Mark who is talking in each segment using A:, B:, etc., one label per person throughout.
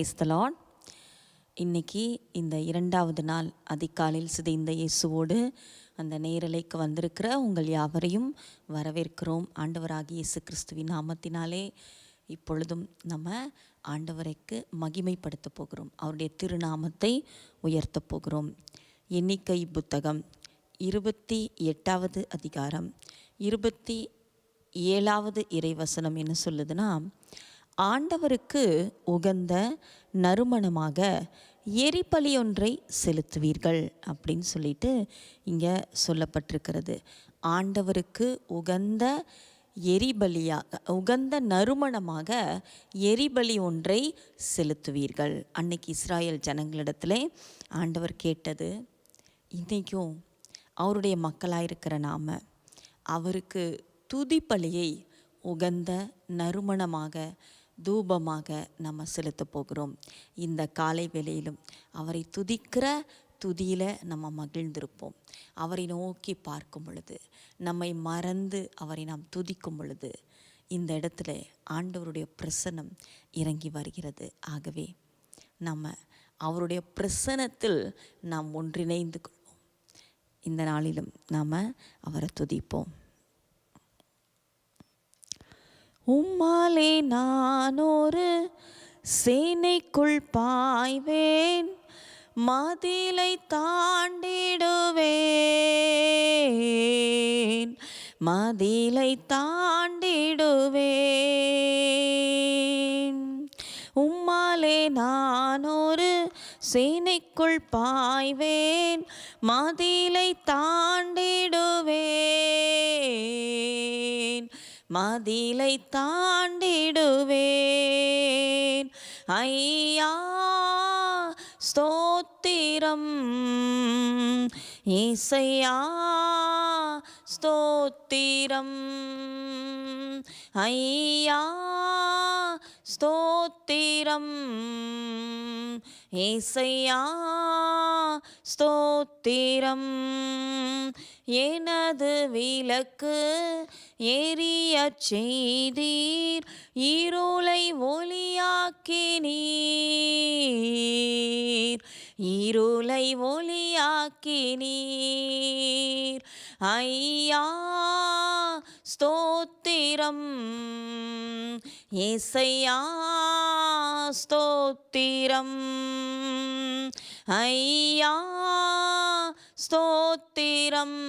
A: Price the Lord. இன்றைக்கி இந்த 2வது நாள் அதிகாலையில் சிதைந்த இயேசுவோடு அந்த நேரலைக்கு வந்திருக்கிற உங்கள் யாவரையும் வரவேற்கிறோம். ஆண்டவராகிய இயேசு கிறிஸ்துவின் நாமத்தினாலே இப்பொழுதும் நம்ம ஆண்டவருக்கு மகிமைப்படுத்த போகிறோம், அவருடைய திருநாமத்தை உயர்த்த போகிறோம். எண்ணிக்கை புத்தகம் 28வது அதிகாரம் 27வது இறைவசனம் என்ன சொல்லுதுன்னா, ஆண்டவருக்கு உகந்த நறுமணமாக எரிபலி ஒன்றை செலுத்துவீர்கள் அப்படின்னு சொல்லிட்டு இங்கே சொல்லப்பட்டிருக்கிறது. ஆண்டவருக்கு உகந்த உகந்த நறுமணமாக எரிபலி ஒன்றை செலுத்துவீர்கள். அன்னைக்கு இஸ்ராயல் ஜனங்களிடத்துல ஆண்டவர் கேட்டது, இன்றைக்கும் அவருடைய மக்களாயிருக்கிற நாம் அவருக்கு துதிப்பலியை உகந்த நறுமணமாக தூபமாக நம்ம செலுத்த போகிறோம். இந்த காலை வேளையிலும் அவரை துதிக்கிற துதியில் நம்ம மகிழ்ந்திருப்போம். அவரை நோக்கி பார்க்கும் பொழுது, நம்மை மறந்து அவரை நாம் துதிக்கும் பொழுது இந்த இடத்துல ஆண்டவருடைய பிரசன்னம் இறங்கி வருகிறது. ஆகவே நம்ம அவருடைய பிரசன்னத்தில் நாம் ஒன்றிணைந்து கொள்வோம். இந்த நாளிலும் நாம் அவரை துதிப்போம். உம்மாலே நான் ஒரு சேனைக்குள் பாய்வேன், மதிலை தாண்டிடுவேன், மதிலை தாண்டிடுவேன். உம்மாலே நான் ஒரு சேனைக்குள் பாய்வேன், மதிலை தாண்டிடுவேன், மதிலை தாண்டிடுவேன். ஐயா ஸ்தோத்திரம், ஏசையா ஸ்தோத்திரம், ஐயா ஸ்தோத்திரம், ஏசையா ஸ்தோத்திரம். எனது விளக்கு எரிய செய்தீர், இருளை ஒளியாக்கினீர், இருளை ஒளியாக்கினீர். ஐயா ஸ்தோத்திரம், ஏசையா ஸ்தோத்திரம், ஐயா ஸ்தோத்திரம்,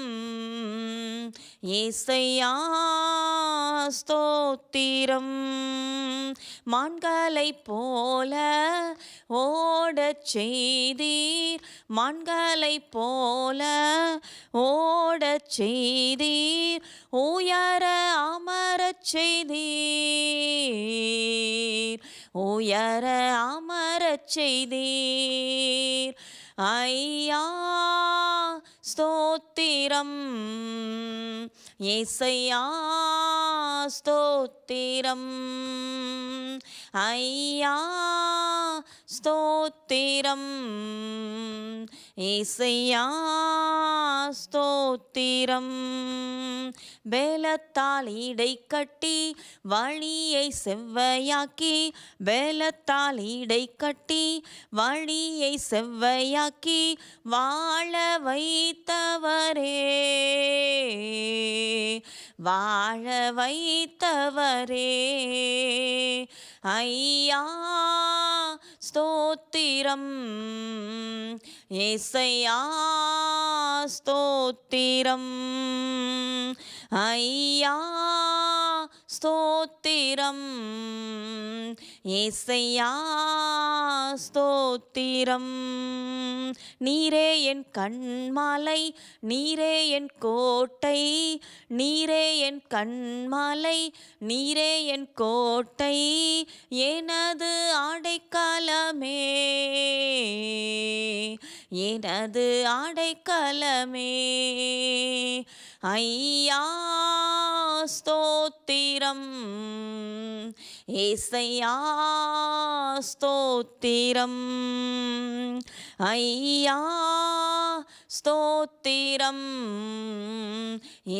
A: ஏசையா ஸ்தோத்திரம். மான்களை போல ஓடச் செய்தீர், மான்களை போல ஓடச் செய்தீர், உயர அமரச் செய்தீர், உயர அமரச் செய்தீர். ஐயா ஸ்தோத்திரம், ஏசையா ஸ்தோத்திரம், ஐயா ஸ்தோத்திரம், ஏசையா ஸ்தோத்திரம். பேலத்தால் இடை கட்டி வழியை செவ்வையாக்கி, பேலத்தால் இடை கட்டி வழியை செவ்வையாக்கி வாழ வைத்தவரே, வாழ வைத்தவரே. ஐயா ஸ்தோத்திரம், ஏசையா ஸ்தோத்திரம், ஐயா ஸ்தோத்திரம், ஏசையா ஸ்தோத்திரம். நீரே என் கண்மாலை, நீரே என் கோட்டை, நீரே என் கண்மாலை, நீரே என் கோட்டை, எனது அடைக்கலமே, எனது அடைக்கலமே. ஐயா ஸ்தோத்திரம், ஏசையா ஸ்தோத்திரம், ஐயா ஸ்தோத்திரம்,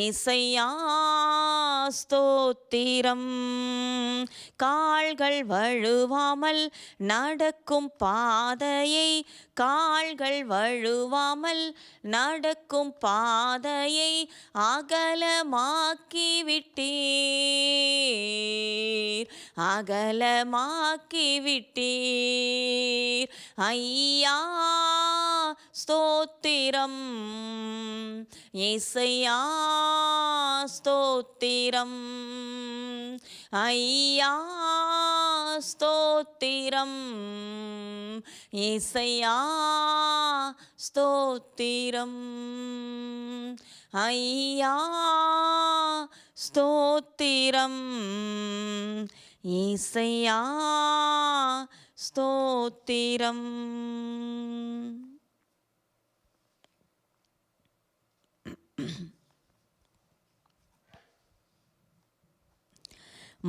A: ஏசையா ஸ்தோத்திரம். கால்கள் வழுவாமல் நடக்கும் பாதையை, கால்கள் வழுவாமல் நடக்கும் பாதையை அகலமாக்கி விட்டீர், அகலமாக்கி விட்டீர். ஐயா ஸ்தோத்திரம், ஏசையா ஸ்தோத்திரம். ஐயா ஸ்தோத்திரம், ஏசையா ஸ்தோத்திரம். ஐயா ஸ்தோத்திரம், ஏசையா ஸ்தோத்திரம்.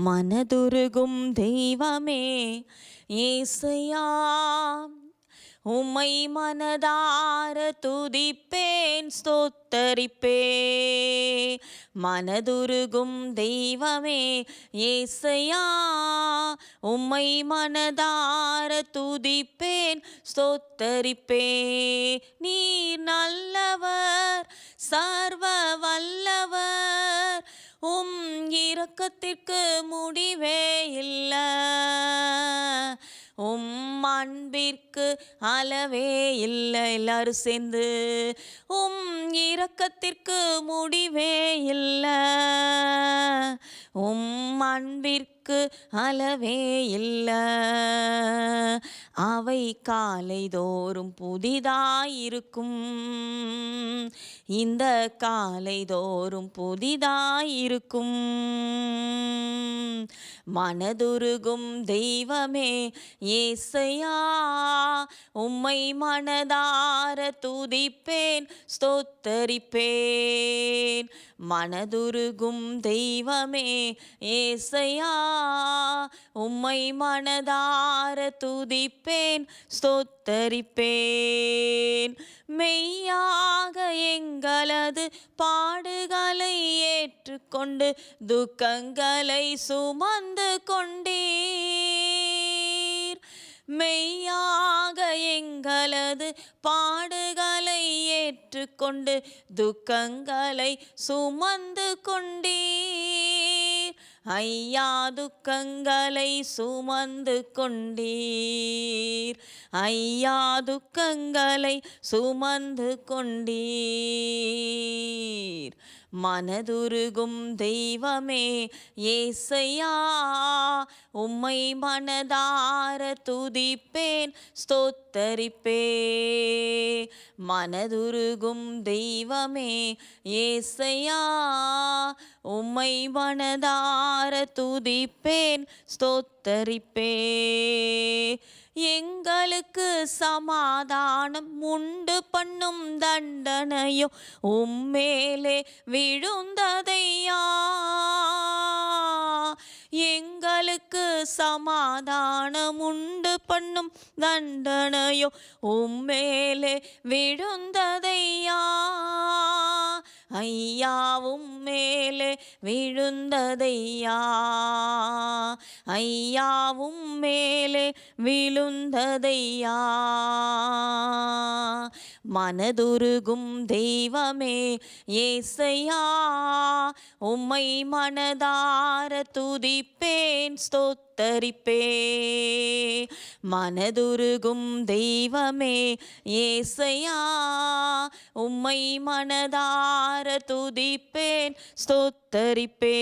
A: மனதுருகும் தெய்வமே ஏசையா, உம்மை மனதார துதிப்பேன் ஸ்தோத்தரிப்பே. மனதுருகும் தெய்வமே ஏசையா, உம்மை மனதார துதிப்பேன் ஸ்தோத்தரிப்பே. நீர் நல்லவர், சர்வ வல்லவர், உம் இரக்கத்திற்கு முடிவே இல்லை, உம் அன்பிற்கு அளவே இல்லை. எல்லாரும் சேர்ந்து உம் இரக்கத்திற்கு முடிவே இல்லை, உம் அன்பிற்கு அளவே இல்லை. அவை காலைதோறும் புதிதாயிருக்கும், இந்த காலைதோறும் புதிதாயிருக்கும். மனதுருகும் தெய்வமே ஏசையா, உம்மை மனதார துதிப்பேன் ஸ்தோத்தரிப்பேன். மனதுருகும் தெய்வமே ஏசையா, உம்மை மனதார துதிப்பேன் ஸ்தோத்தரிப்பேன். மெய்யாக எங்களது பாடுகளை ஏற்றுக்கொண்டு துக்கங்களை சுமந்து கொண்டீர். மெய்யாக எங்களது பாடுகளை ஏற்றுக்கொண்டு துக்கங்களை சுமந்து கொண்டீர். ஐயா துக்கங்களை சுமந்து கொண்டீர், ஐயா துக்கங்களை சுமந்து கொண்டீர். மனதுருகும் தெய்வமே ஏசையா, உம்மை மனதார துதிப்பேன் ஸ்தோத்தரிப்பே. மனதுருகும் தெய்வமே ஏசையா, உம்மை மனதார துதிப்பேன் ஸ்தோத்தரிப்பே. எங்களுக்கு சமாதானம் உண்டு பண்ணும் தண்டனையோ உம்மேலே விழுந்ததையா. எங்களுக்கு சமாதானம் உண்டு பண்ணும் தண்டனையோ உம்மேலே விழுந்ததையா. ஐயாவும் மேலே விழுந்ததையா, ஐயாவும் மேலே விழுந்ததையா. மனதுருகும் தெய்வமே ஏசையா, உம்மை மனதார துதிப்பேன் ஸ்தோத்தரிப்பே. மனதுருகும் தெய்வமே ஏசையா, உம்மை மனதார துதிப்பேன் ஸ்தோத்தரிப்பே.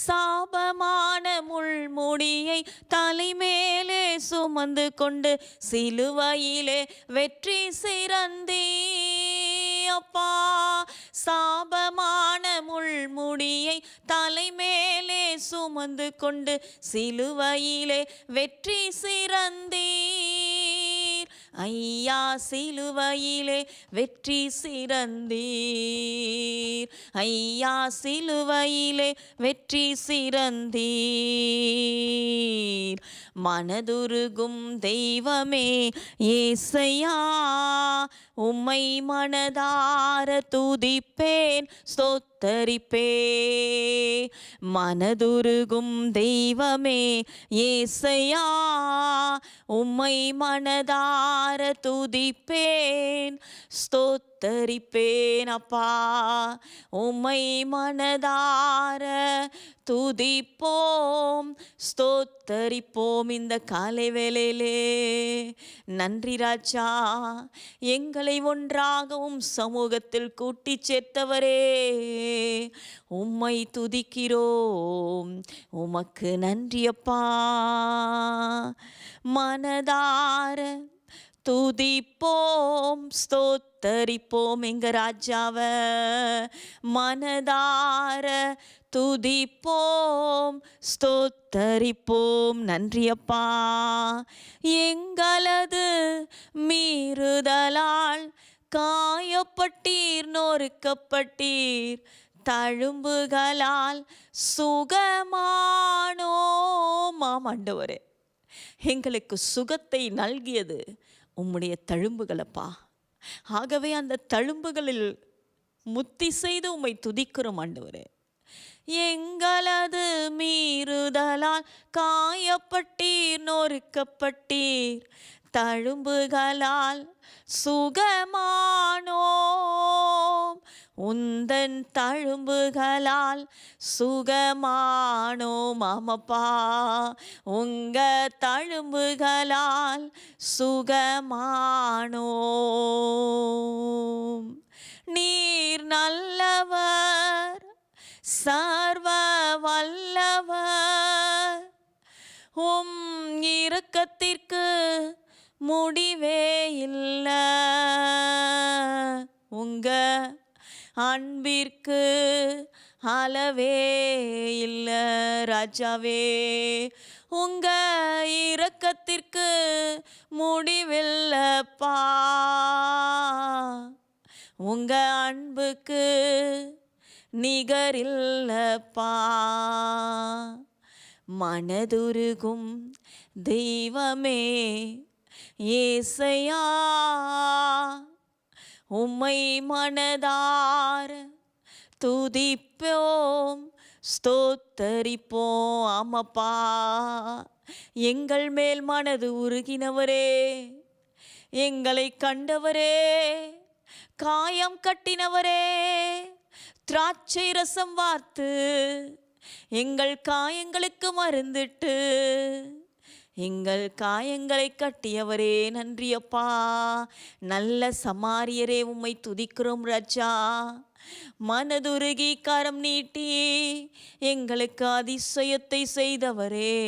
A: சாபமான முள்முடியை தலைமேலே சுமந்து கொண்டு சிலுவையிலே வெற்றி சிறந்தே அப்பா. சாபமான முள்முடியை தலைமேலே சுமந்து கொண்டு சிலுவையிலே வெற்றி சிறந்தீர். ஐயா சிலுவையிலே வெற்றி சிறந்தீர், ஐயா சிலுவையிலே வெற்றி சிறந்தீர். மனதுருகும் தெய்வமே ஏசையா, உம்மை மனதார துதிப்பேன் ஸ்தோத்திரம் ஸ்தோத்தரிப்பே. மனதுருகும் தெய்வமே ஏசையா, உம்மை மனதார துதிப்பேன் ஸ்தோத்தரிப்பேன் அப்பா. உம்மை மனதார துதிப்போம் ஸ்தோத்தரிப்போம் இந்த காலை வேளையிலே. நன்றி ராஜா, எங்களை ஒன்றாகவும் சமூகத்தில் கூட்டி சேர்த்தவரே, உம்மை துதிக்கிறோம். உமக்கு நன்றி அப்பா. மனதார துதிப்போம் ஸ்தோத்தரிப்போம் எங்க ராஜாவ. மனதார துதிப்போம் ஸ்தோத்தரிப்போம். நன்றி அப்பா. எங்களது மீறுதலால் காயப்பட்டீர், நொறுக்கப்பட்டீர், தழும்புகளால் சுகமானோம். ஆண்டவரே, எங்களுக்கு சுகத்தை நல்கியது உம்முடைய தழும்புகளப்பா. ஆகவே அந்த தழும்புகளில் முத்தி செய்து உம்மை துதிக்கிறோம் ஆண்டவரே. எங்களது மீறுதலால் காயப்பட்டீர், நொறுக்கப்பட்டீர், தழும்புகளால் சுகமானோம். உந்தன் தழும்புகளால் சுகமானோம். ஆமப்பா, உங்க தழும்புகளால் சுகமானோம். நீர் நல்லவர், சர்வ வல்லவர், உம் இரக்கத்திற்கு முடிவே இல்லை, உங்க அன்பிற்கு அளவே இல்லை ராஜாவே. உங்க இரக்கத்திற்கு முடிவில்லப்பா, உங்க அன்புக்கு நிகரில்லப்பா. மனதுருகும் தெய்வமே ஏசையா, உம்மை மனதார துதிப்போம் ஸ்தோத்தரிப்போம். ஆமப்பா, எங்கள் மேல் மனது உருகினவரே, எங்களை கண்டவரே, காயம் கட்டினவரே, திராட்சை ரசம் வார்த்து எங்கள் காயங்களுக்கு மருந்திட்டு எங்கள் காயங்களை கட்டியவரே, நன்றியப்பா. நல்ல சமாரியரே, உம்மை துதிக்கிறோம் ராஜா. மனதுருகி கரம் நீட்டி எங்களுக்கு அதிசயத்தை செய்தவரே,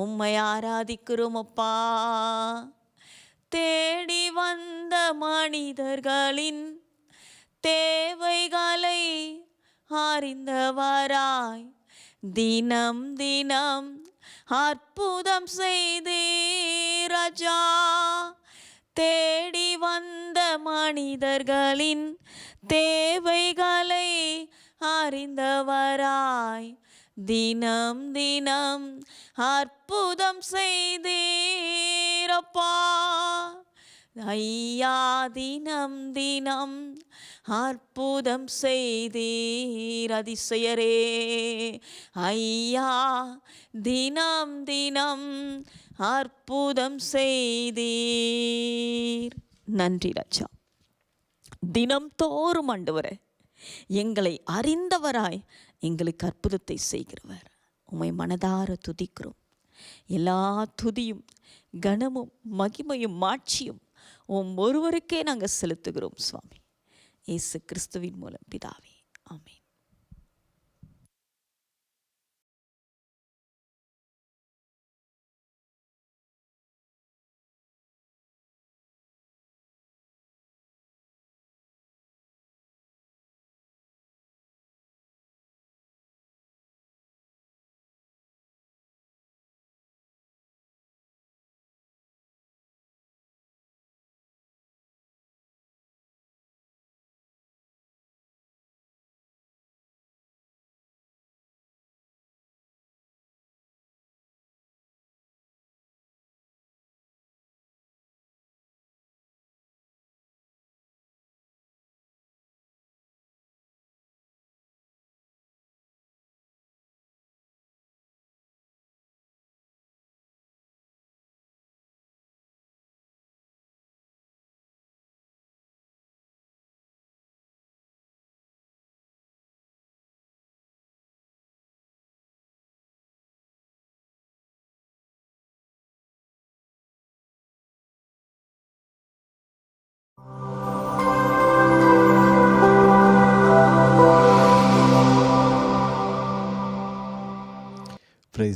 A: உம்மை ஆராதிக்கிறோம் அப்பா. தேடி வந்த மனிதர்களின் தேவைகளை அறிந்தவராய் தினம் தினம் அற்புதம் செய்தீர் ராஜா. தேடி வந்த மனிதர்களின் தேவைகளை அறிந்தவராய் தினம் தினம் அற்புதம் செய்தீரப்பா. ஐயா, தினம் தினம் அற்புதம் செய்தீர் அதிசயரே. ஐயா, தினம் தினம் அற்புதம் செய்தீர். நன்றி ராஜா. தினம் தோறும் ஆண்டவரே, எங்களை அறிந்தவராய் எங்களுக்கு அற்புதத்தை செய்கிறவர், உம்மை மனதார துதிக்கிறோம். எல்லா துதியும் கனமும் மகிமையும் மாட்சியும் ஒருவருக்கே நாங்கள் செலுத்துகிறோம் சுவாமி. இயேசு கிறிஸ்துவின் மூலம் பிதாவே, ஆமென்.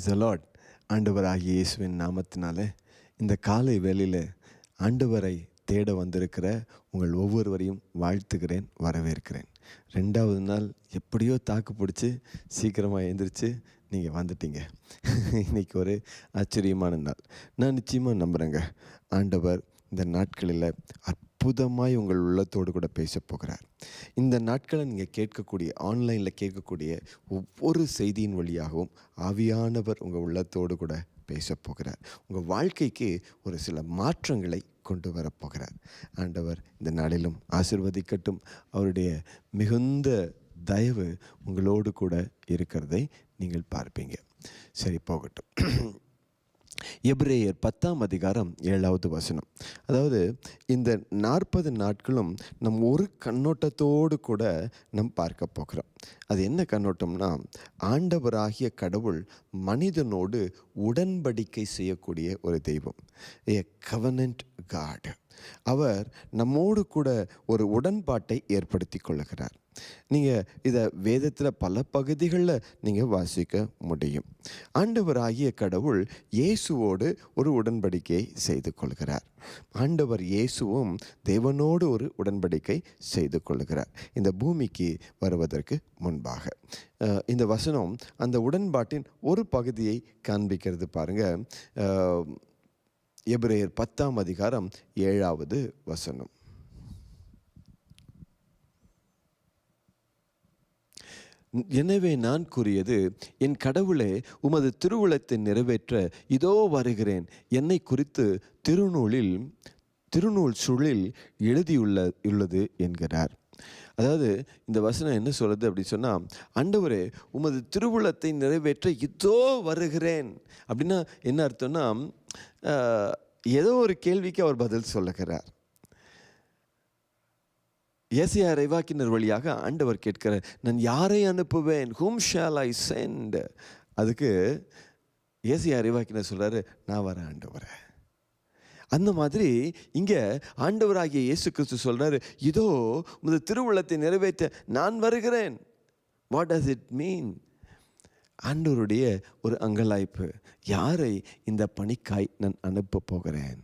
B: Praise the Lord. ஆண்டவராகிய இயேசுவின் நாமத்தினாலே இந்த காலை வேளையில் ஆண்டவரை தேட வந்திருக்கிற உங்கள் ஒவ்வொருவரையும் வாழ்த்துகிறேன், வரவேற்கிறேன். 2வது நாள் எப்படியோ தாக்கு பிடிச்சி சீக்கிரமாக எழுந்திரிச்சு நீங்கள் வந்துட்டீங்க. இன்றைக்கி ஒரு ஆச்சரியமான நாள். நான் நிச்சயமாக நம்புகிறேங்க, ஆண்டவர் இந்த நாட்களில் அற்புதமாய் உங்கள் உள்ளத்தோடு கூட பேச போகிறார். இந்த நாட்களை நீங்கள் கேட்கக்கூடிய, ஆன்லைனில் கேட்கக்கூடிய ஒவ்வொரு செய்தியின் வழியாகவும் ஆவியானவர் உங்கள் உள்ளத்தோடு கூட பேச போகிறார். உங்கள் வாழ்க்கைக்கு ஒரு சில மாற்றங்களை கொண்டு வரப்போகிறார். ஆண்டவர் இந்த நாளிலும் ஆசீர்வதிக்கட்டும். அவருடைய மிகுந்த தயவு உங்களோடு கூட இருக்கிறதை நீங்கள் பார்ப்பீங்க. சரி, போகட்டும். எபிரேயர் 10ஆம் அதிகாரம் 7வது வசனம். அதாவது இந்த 40 நாட்களும் நம் ஒரு கண்ணோட்டத்தோடு கூட நம் பார்க்க போகிறோம். அது என்ன கண்ணோட்டம்னா, ஆண்டவராகிய கடவுள் மனிதனோடு உடன்படிக்கை செய்யக்கூடிய ஒரு தெய்வம், ஏ கவனன்ட் காட். அவர் நம்மோடு கூட ஒரு உடன்பாட்டை ஏற்படுத்தி கொள்ளுகிறார். நீங்கள் இதை வேதத்தில் பல பகுதிகளில் நீங்கள் வாசிக்க முடியும். ஆண்டவராகிய கடவுள் இயேசுவோடு ஒரு உடன்படிக்கையை செய்து கொள்கிறார். ஆண்டவர் இயேசுவும் தேவனோடு ஒரு உடன்படிக்கை செய்து கொள்கிறார் இந்த பூமிக்கு வருவதற்கு முன்பாக. இந்த வசனம் அந்த உடன்பாட்டின் ஒரு பகுதியை காண்பிக்கிறது. பாருங்கள், எபிரேயர் 10ஆம் அதிகாரம் 7வது வசனம். எனவே நான் கூறியது, என் கடவுளே, உமது திருவுளத்தை நிறைவேற்ற இதோ வருகிறேன். என்னை குறித்து திருநூல் சுழில் எழுதியுள்ளது என்கிறார். அதாவது இந்த வசனம் என்ன சொல்கிறது அப்படி சொன்னால், ஆண்டவரே உமது திருவுளத்தை நிறைவேற்ற இதோ வருகிறேன் அப்படின்னா என்ன அர்த்தம்னா, ஏதோ ஒரு கேள்விக்கு அவர் பதில் சொல்லுகிறார். ஏசாயா இறைவாக்கினர் வழியாக ஆண்டவர் கேட்கிறார், நான் யாரை அனுப்புவேன்? whom shall I send? அதுக்கு ஏசாயா இறைவாக்கினர் சொல்கிறாரு, நான் வரேன் ஆண்டவரே. அந்த மாதிரி இங்கே ஆண்டவராகிய இயேசு கிறிஸ்து சொல்கிறாரு, இதோ உமது திருவுளத்தை நிறைவேற்ற நான் வருகிறேன். What does it mean? ஆண்டவருடைய ஒரு அங்கலாய்ப்பு, யாரை இந்த பணிக்காய் நான் அனுப்ப போகிறேன்.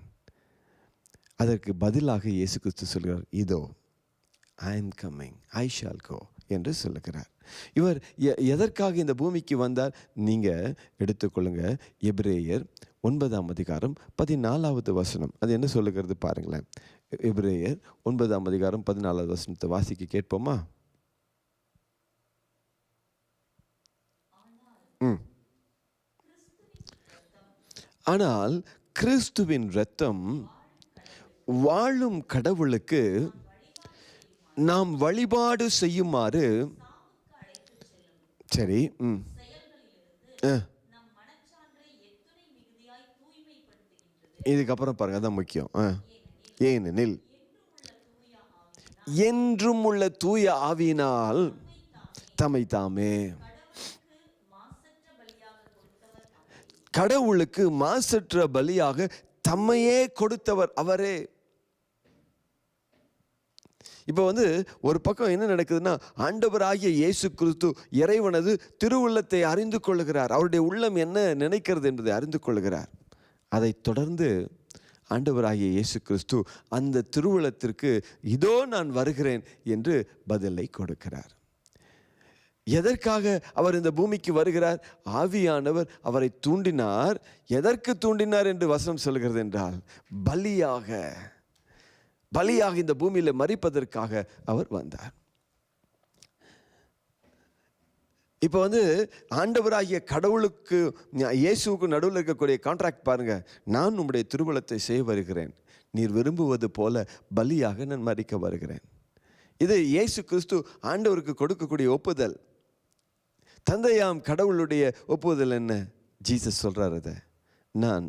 B: அதற்கு பதிலாக இயேசு கிறிஸ்து சொல்கிறார், இதோ I am coming, I shall go என்று சொல்லுகிறார். இவர் எதற்காக இந்த பூமிக்கு வந்தார்? நீங்கள் எடுத்துக்கொள்ளுங்க, எபிரேயர் 9ஆம் அதிகாரம் 14வது வசனம். அது என்ன சொல்லுகிறது பாருங்களேன். எபிரேயர் 9ஆம் அதிகாரம் 14வது வசனத்தை வாசிக்க கேட்போமா? ஆனால் கிறிஸ்துவின் இரத்தம் வாழும் கடவுளுக்கு நாம் வழிபாடு செய்யுமாறு, சரி, இதுக்கப்புறம் பாருங்க, அதான் முக்கியம். ஏனெனில் என்றும் உள்ள தூய ஆவியினால் தம்மை தாமே கடவுளுக்கு மாசற்ற பலியாக தம்மையே கொடுத்தவர் அவரே. இப்போ ஒரு பக்கம் என்ன நடக்குதுன்னா, ஆண்டவராகிய இயேசு கிறிஸ்து இறைவனது திருவுள்ளத்தை அறிந்து கொள்ளுகிறார். அவருடைய உள்ளம் என்ன நினைக்கிறது என்பதை அறிந்து கொள்ளுகிறார். அதைத் தொடர்ந்து ஆண்டவராகிய இயேசு கிறிஸ்து அந்த திருவுள்ளத்திற்கு இதோ நான் வருகிறேன் என்று பதிலை கொடுக்கிறார். எதற்காக அவர் இந்த பூமிக்கு வருகிறார்? ஆவியானவர் அவரை தூண்டினார். எதற்கு தூண்டினார் என்று வசனம் சொல்கிறது என்றால், பலியாக இந்த பூமியில் மரிப்பதற்காக அவர் வந்தார். இப்போ ஆண்டவராகிய கடவுளுக்கு இயேசுவுக்கு நடுவில் இருக்கக்கூடிய கான்ட்ராக்ட் பாருங்க. நான் உம்முடைய திருவுளத்தை செய்ய வருகிறேன், நீர் விரும்புவது போல பலியாக நான் மரிக்க வருகிறேன். இது இயேசு கிறிஸ்து ஆண்டவருக்கு கொடுக்கக்கூடிய ஒப்புதல். தந்தையாம் கடவுளுடைய ஒப்புதல் என்ன? ஜீசஸ் சொல்றார், அதை நான்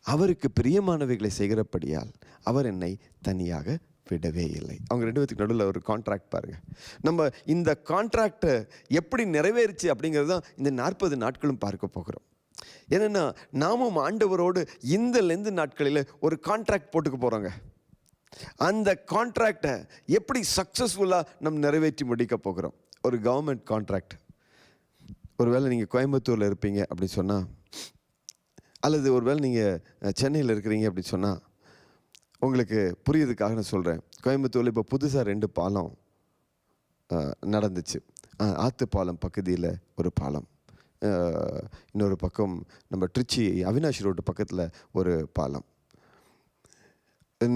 B: அவருக்கு பிரியமானவைகளை செய்கிறபடியால் அவர் என்னை தனியாக விடவே இல்லை. அவங்க 2 பேத்துக்கு நடுவில் ஒரு கான்ட்ராக்ட் பாருங்க. நம்ம இந்த கான்ட்ராக்டை எப்படி நிறைவேறிச்சு அப்படிங்கிறது தான் இந்த 40 நாட்களும் பார்க்க போகிறோம். என்னென்னா, நாமும் ஆண்டவரோடு இந்த லெந்து நாட்களில் ஒரு கான்ட்ராக்ட் போட்டுக்க போகிறோங்க. அந்த கான்ட்ராக்டை எப்படி சக்ஸஸ்ஃபுல்லாக நம்ம நிறைவேற்றி முடிக்க போகிறோம். ஒரு கவர்மெண்ட் கான்ட்ராக்ட். ஒருவேளை நீங்கள் கோயம்புத்தூரில் இருப்பீங்க அப்படின்னு சொன்னால், அல்லது ஒருவேளை நீங்கள் சென்னையில் இருக்கிறீங்க அப்படின்னு சொன்னால், உங்களுக்கு புரியுறதுக்காக நான் சொல்கிறேன். கோயம்புத்தூரில் இப்போ புதுசாக 2 பாலம் நடந்துச்சு. ஆற்று பாலம் பகுதியில் ஒரு பாலம், இன்னொரு பக்கம் நம்ம திருச்சி அவினாஷ் ரோடு பக்கத்தில் ஒரு பாலம்.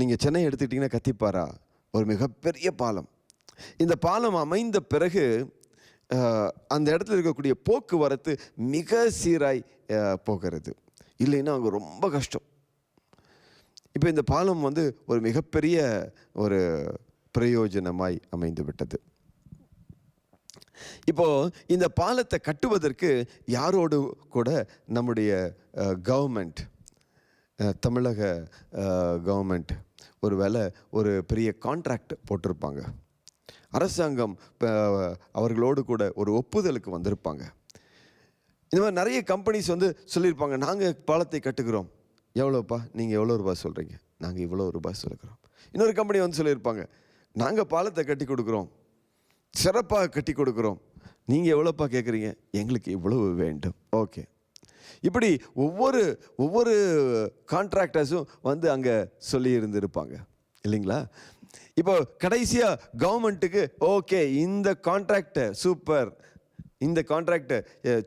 B: நீங்கள் சென்னை எடுத்துக்கிட்டிங்கன்னா கத்திப்பாரா ஒரு மிகப்பெரிய பாலம். இந்த பாலம் அமைந்த பிறகு அந்த இடத்துல இருக்கக்கூடிய போக்குவரத்து மிக சீராய் போகிறது. இல்லைன்னா அங்கே ரொம்ப கஷ்டம். இப்போ இந்த பாலம் வந்து ஒரு மிகப்பெரிய ஒரு பிரயோஜனமாய் அமைந்து விட்டது. இப்போ இந்த பாலத்தை கட்டுவதற்கு யாரோடு கூட நம்முடைய கவர்மெண்ட், தமிழக கவர்மெண்ட் ஒருவேளை ஒரு பெரிய கான்ட்ராக்ட் போட்டிருப்பாங்க. அரசாங்கம் அவர்களோடு கூட ஒரு ஒப்புதலுக்கு வந்திருப்பாங்க. இந்த மாதிரி நிறைய கம்பெனிஸ் வந்து சொல்லியிருப்பாங்க, நாங்கள் பாலத்தை கட்டுக்கிறோம். எவ்வளோப்பா, நீங்கள் எவ்வளோ ரூபாய் சொல்கிறீங்க? நாங்கள் இவ்வளோ ரூபாய் சொல்லுகிறோம். இன்னொரு கம்பெனி வந்து சொல்லியிருப்பாங்க, நாங்கள் பாலத்தை கட்டி கொடுக்குறோம், சிறப்பாக கட்டி கொடுக்குறோம், நீங்கள் எவ்வளோப்பா கேட்குறீங்க? எங்களுக்கு இவ்வளவு வேண்டும். ஓகே. இப்படி ஒவ்வொரு கான்ட்ராக்டர்ஸும் வந்து அங்கே சொல்லி இருந்திருப்பாங்க இல்லைங்களா? இப்போ கடைசியாக கவர்மெண்ட்டுக்கு ஓகே, இந்த கான்ட்ராக்டை சூப்பர், இந்த கான்ட்ராக்டை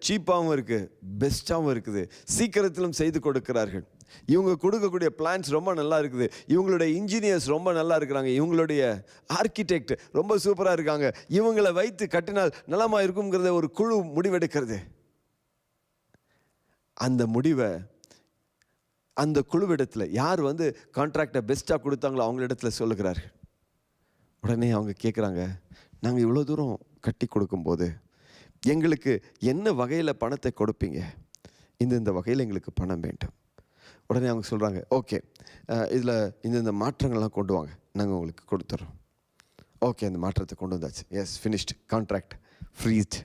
B: சீப்பாகவும் இருக்குது, பெஸ்ட்டாகவும் இருக்குது, சீக்கிரத்திலும் செய்து கொடுக்கிறார்கள், இவங்க கொடுக்கக்கூடிய பிளான்ஸ் ரொம்ப நல்லா இருக்குது, இவங்களுடைய இன்ஜினியர்ஸ் ரொம்ப நல்லா இருக்கிறாங்க, இவங்களுடைய ஆர்கிடெக்ட் ரொம்ப சூப்பராக இருக்காங்க, இவங்களை வைத்து கட்டினால் நலமாக இருக்குங்கிறத ஒரு குழு முடிவெடுக்கிறது. அந்த முடிவை அந்த குழுவிடத்தில் யார் வந்து கான்ட்ராக்டை பெஸ்ட்டாக கொடுத்தாங்களோ அவங்களிடத்துல சொல்லுகிறார்கள். உடனே அவங்க கேட்குறாங்க, நாங்கள் இவ்வளோ தூரம் கட்டி கொடுக்கும்போது எங்களுக்கு என்ன வகையில் பணத்தை கொடுப்பீங்க? இந்த வகையில் எங்களுக்கு பணம் வேண்டும். உடனே அவங்க சொல்கிறாங்க, ஓகே, இதில் இந்த மாற்றங்கள்லாம் கொண்டு வாங்க, நாங்கள் உங்களுக்கு கொடுத்துட்றோம். ஓகே, அந்த மாற்றத்தை கொண்டு வந்தாச்சு. Yes, finished, contract freezed.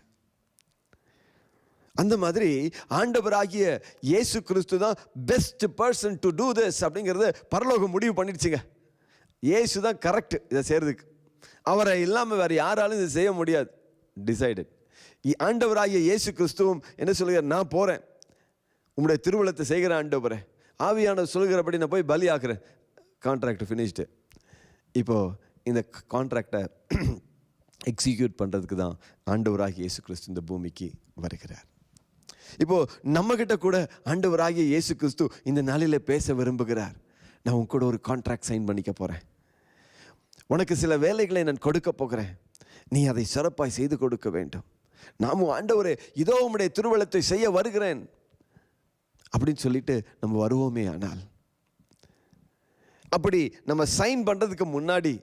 B: அந்த மாதிரி ஆண்டவராகிய இயேசு கிறிஸ்து தான் best person to do this அப்படிங்கிறத பரலோகம் முடிவு பண்ணிடுச்சுங்க. இயேசு தான் கரெக்ட் இதை செய்கிறதுக்கு. அவரை இல்லாமல் வேறு யாராலும் இதை செய்ய முடியாது. டிசைடட். ஆண்டவராகிய இயேசு கிறிஸ்துவும் என்ன சொல்லுகிறார்? நான் போகிறேன், உங்களுடைய திருவுளத்தை செய்கிற ஆண்டவரே, ஆவியானவர் சொல்கிறபடி நான் போய் பலி ஆக்குறேன். Contract finished. இப்போது இந்த கான்ட்ராக்டை எக்ஸிக்யூட் பண்ணுறதுக்கு தான் ஆண்டவராகிய இயேசு கிறிஸ்து இந்த பூமிக்கு வருகிறார். இப்போது நம்மக்கிட்ட கூட ஆண்டவராகிய இயேசு கிறிஸ்து இந்த நாளில் பேச விரும்புகிறார். நான் உன் கூட ஒரு கான்ட்ராக்ட் சைன் பண்ணிக்க போகிறேன், உனக்கு சில வேலைகளை நான் கொடுக்க போகிறேன், நீ அதை சிறப்பாய் செய்து கொடுக்க வேண்டும். நாமும் ஆண்டவரே இதோ உம்முடைய திருவுளத்தை செய்ய வருகிறேன் அப்படின்னு சொல்லிட்டு நம்ம வருவோமே. ஆனால் அப்படி நம்ம சைன் பண்ணுறதுக்கு முன்னாடி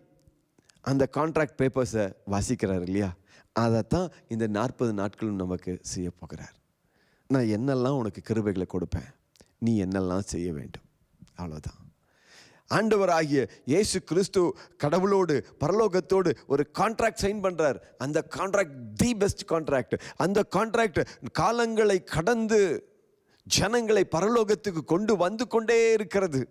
B: அந்த கான்ட்ராக்ட் பேப்பர்ஸை வாசிக்கிறார் இல்லையா? அதைத்தான் இந்த 40 நாட்களும் நமக்கு செய்ய போகிறார். நான் என்னெல்லாம் உனக்கு கிருபைகளை கொடுப்பேன், நீ என்னெல்லாம் செய்ய வேண்டும், அவ்வளோதான். ஆண்டவராகிய இயேசு கிறிஸ்து கடவுளோடு பரலோகத்தோடு ஒரு கான்ட்ராக்ட் சைன் பண்ணுறார். அந்த கான்ட்ராக்ட் தி பெஸ்ட் கான்ட்ராக்ட். அந்த கான்ட்ராக்ட் காலங்களை கடந்து ஜனங்களை பரலோகத்துக்கு கொண்டு வந்து கொண்டே இருக்கிறது.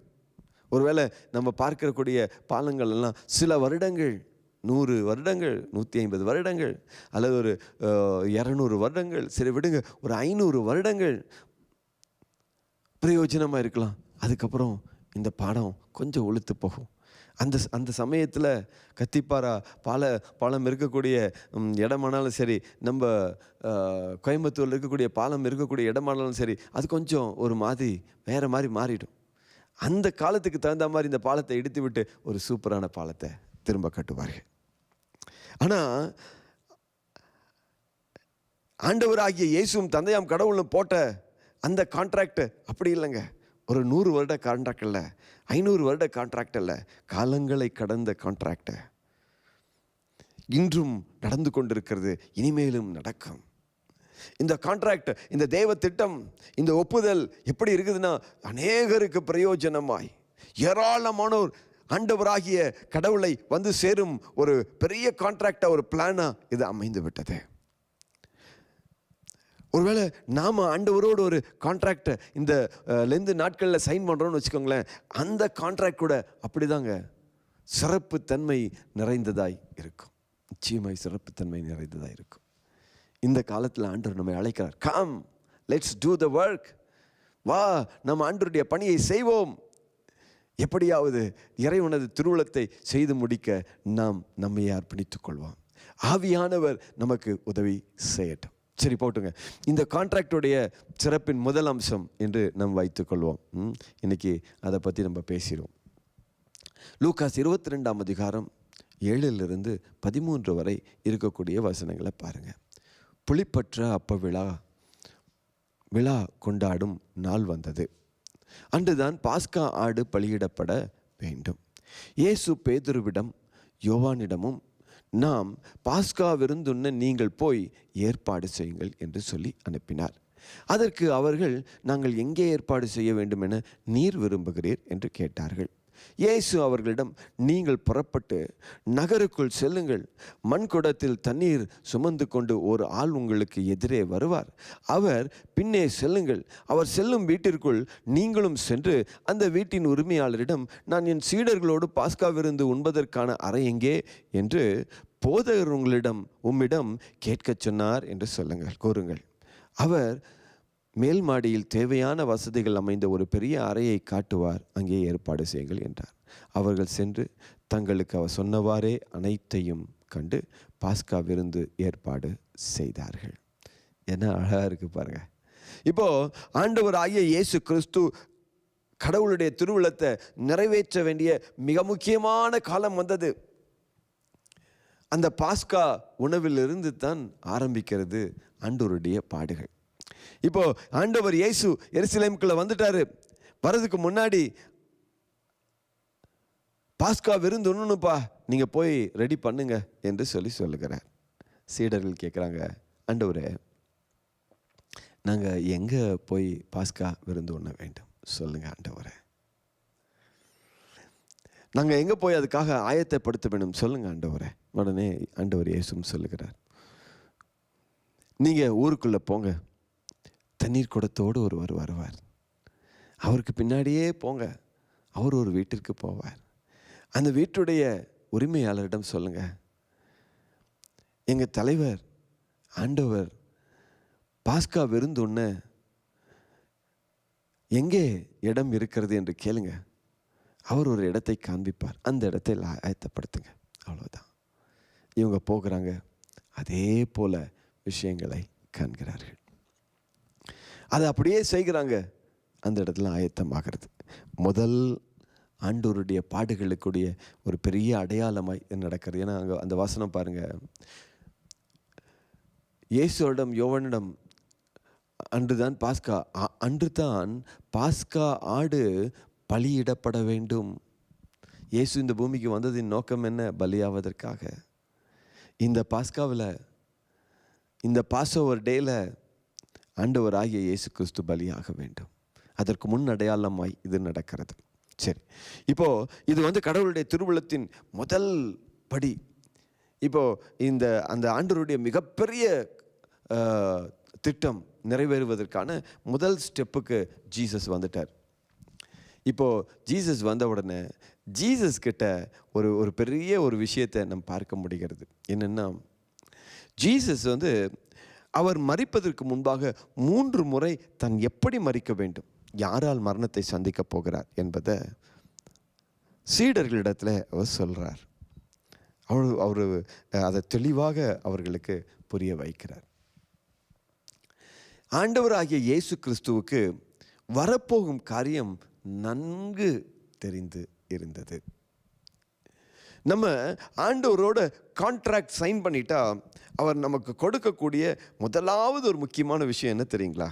B: ஒருவேளை நம்ம பார்க்கக்கூடிய பாலங்கள் எல்லாம் சில வருடங்கள், 100 வருடங்கள், 150 வருடங்கள், அல்லது ஒரு 200 வருடங்கள், சரி விடுங்க, ஒரு 500 வருடங்கள் பிரயோஜனமாக இருக்கலாம். அதுக்கப்புறம் இந்த பாடம் கொஞ்சம் ஒழுத்து போகும். அந்த சமயத்தில் கத்திப்பாரா பாலம் இருக்கக்கூடிய இடமானாலும் சரி, நம்ம கோயம்புத்தூரில் இருக்கக்கூடிய பாலம் இருக்கக்கூடிய இடமானாலும் சரி, அது கொஞ்சம் ஒரு மாதிரி வேறு மாதிரி மாறிடும். அந்த காலத்துக்கு தகுந்த மாதிரி இந்த பாலத்தை இடித்து விட்டு ஒரு சூப்பரான பாலத்தை திரும்ப கட்டுவார்கள். ஆனால் ஆண்டவராகிய இயேசுவும் தந்தையாம் கடவுளும் போட்ட அந்த கான்ட்ராக்ட் அப்படி இல்லைங்க. ஒரு 100 வருட கான்ட்ராக்ட் இல்லை, 500 வருட கான்ட்ராக்ட் இல்லை, காலங்களை கடந்த கான்ட்ராக்ட். இன்றும் நடந்து கொண்டிருக்கிறது, இனிமேலும் நடக்கும். இந்த கான்ட்ராக்ட், இந்த தேவ திட்டம், இந்த ஒப்புதல் எப்படி இருக்குதுன்னா, அநேகருக்கு பிரயோஜனமாய் ஏராளமானோர் ஆண்டவராகிய கடவுளை வந்து சேரும் ஒரு பெரிய கான்ட்ராக்டா, ஒரு பிளானா இது அமைந்து விட்டது. ஒருவேளை நாம் ஆண்டவரோடு ஒரு கான்ட்ராக்டை இந்த லெந்து நாட்களில் சைன் பண்ணுறோன்னு வச்சுக்கோங்களேன், அந்த கான்ட்ராக்ட் கூட அப்படிதாங்க சிறப்பு தன்மை நிறைந்ததாய் இருக்கும். நிச்சயமாய் சிறப்பு தன்மை நிறைந்ததாய் இருக்கும். இந்த காலத்தில் ஆண்டவர் நம்மை அழைக்கிறார். Come, let's do the work. வா, நம்ம ஆண்டவருடைய பணியை செய்வோம். எப்படியாவது இறைவனது திருவுளத்தை செய்து முடிக்க நாம் நம்மையே அர்ப்பணித்துக் கொள்வோம். ஆவியானவர் நமக்கு உதவி செய்யட்டும். சரி, போட்டுங்க. இந்த கான்ட்ராக்டுடைய சிறப்பின் முதல் அம்சம் என்று நாம் வைத்துக்கொள்வோம். இன்னைக்கு அதை பற்றி நம்ம பேசிடுவோம். லூகாஸ் 22ஆம் அதிகாரம் 7லிருந்து 13 வரை இருக்கக்கூடிய வசனங்களை பாருங்கள். புளிப்பற்ற அப்ப விழா கொண்டாடும் நாள் வந்தது. அன்றுதான் பாஸ்கா ஆடு பலியிடப்பட வேண்டும். இயேசு பேதுருவிடம் யோவானிடமும், நாம் பாஸ்கா விருந்துண்ண நீங்கள் போய் ஏற்பாடு செய்யுங்கள் என்று சொல்லி அனுப்பினார். அதற்கு அவர்கள், நாங்கள் எங்கே ஏற்பாடு செய்ய வேண்டும் என நீர் விரும்புகிறீர் என்று கேட்டார்கள். இயேசு அவர்களிடம், நீங்கள் புறப்பட்டு நகருக்குள் செல்லுங்கள். மண்குடத்தில் தண்ணீர் சுமந்து கொண்டு ஒரு ஆள் உங்களுக்கு எதிரே வருவார். அவர் பின்னே செல்லுங்கள். அவர் செல்லும் வீட்டிற்குள் நீங்களும் சென்று அந்த வீட்டின் உரிமையாளரிடம், நான் என் சீடர்களோடு பாஸ்கா விருந்து உண்பதற்கான அறை எங்கே என்று போதகர் உம்மிடம் கேட்கச் சொன்னார் என்று கூறுங்கள். அவர் மேல் மாடியில் தேவையான வசதிகள் அமைந்த ஒரு பெரிய அறையை காட்டுவார். அங்கே ஏற்பாடு செய்யுங்கள் என்றார். அவர்கள் சென்று தங்களுக்கு அவர் சொன்னவாறே அனைத்தையும் கண்டு பாஸ்கா விருந்து ஏற்பாடு செய்தார்கள். என்ன அழகா இருக்கு பாருங்க. இப்போ ஆண்டவர் ஆகிய இயேசு கிறிஸ்து கடவுளுடைய திருவுளத்தை நிறைவேற்ற வேண்டிய மிக முக்கியமான காலம் வந்தது. அந்த பாஸ்கா உணவிலிருந்து தான் ஆரம்பிக்கிறது ஆண்டவருடைய பாடுகள். இப்போ ஆண்டவர் இயேசு எருசலேமுக்குள்ள வந்துட்டாரு. வரதுக்கு முன்னாடி பாஸ்கா விருந்து ஒண்ணுப்பா, நீங்க போய் ரெடி பண்ணுங்க என்று சொல்லுகிறார். சீடர்கள் கேட்குறாங்க, ஆண்டவரே, நாங்க எங்க போய் பாஸ்கா விருந்து உண்ண வேண்டும் சொல்லுங்க ஆண்டவரே. நாங்க எங்க போய் அதுக்காக ஆயத்தப்படுத்த வேண்டும் சொல்லுங்க ஆண்டவரே. உடனே ஆண்டவர் இயேசுவும் சொல்லுகிறார், நீங்க ஊருக்குள்ள போங்க, தண்ணீர் குடத்தோடு ஒருவர் வருவார். அவருக்கு பின்னாடியே போங்க. அவர் ஒரு வீட்டிற்கு போவார். அந்த வீட்டுடைய உரிமையாளரிடம் சொல்லுங்க, எங்கள் தலைவர் ஆண்டவர் பாஸ்கா விருந்து உண்ண எங்கே இடம் இருக்கிறது என்று கேளுங்க. அவர் ஒரு இடத்தை காண்பிப்பார். அந்த இடத்தை ஆயத்தப்படுத்துங்க. அவ்வளோதான். இவங்க போகிறாங்க. அதே போல விஷயங்களை காண்கிறார்கள். அதை அப்படியே செய்கிறாங்க. அந்த இடத்துல ஆயத்தமாகிறது. முதல் ஆண்டவருடைய பாடுகளுக்குடைய ஒரு பெரிய அடையாளமாய் நடக்கிறது. ஏன்னா அங்கே அந்த வசனம் பாருங்க, இயேசுவிடம் யோவானிடம், அன்று தான் பாஸ்கா ஆடு பலியிடப்பட வேண்டும். இயேசு இந்த பூமிக்கு வந்ததின் நோக்கம் என்ன? பலியாவதற்காக. இந்த பாஸ்காவில், இந்த பாஸ்ஓவர் டேல ஆண்டவராகிய இயேசு கிறிஸ்து பலியாக வேண்டும். அதற்கு முன் அடையாளமாய் இது நடக்கிறது. சரி, இப்போ இது கடவுளுடைய திருவுளத்தின் முதல் படி. இப்போ அந்த ஆண்டவருடைய மிகப்பெரிய திட்டம் நிறைவேறுவதற்கான முதல் ஸ்டெப்புக்கு ஜீசஸ் வந்துட்டார். இப்போ ஜீசஸ் வந்த உடனே ஜீசஸ் கிட்ட ஒரு பெரிய ஒரு விஷயத்தை நம்ம பார்க்க முடிகிறது. என்னன்னா, ஜீசஸ் அவர் மரிப்பதற்கு முன்பாக 3 முறை தான் எப்படி மரிக்க வேண்டும், யாரால் மரணத்தை சந்திக்க போகிறார் என்பதை சீடர்களிடத்தில் அவர் சொல்றார். அவர் அதை தெளிவாக அவர்களுக்கு புரிய வைக்கிறார். ஆண்டவராகிய இயேசு கிறிஸ்துவுக்கு வரப்போகும் காரியம் நன்கு தெரிந்து இருந்தது. நம்ம ஆண்டவரோட கான்ட்ராக்ட் சைன் பண்ணிட்டா அவர் நமக்கு கொடுக்கக்கூடிய முதலாவது ஒரு முக்கியமான விஷயம் என்ன தெரியுங்களா?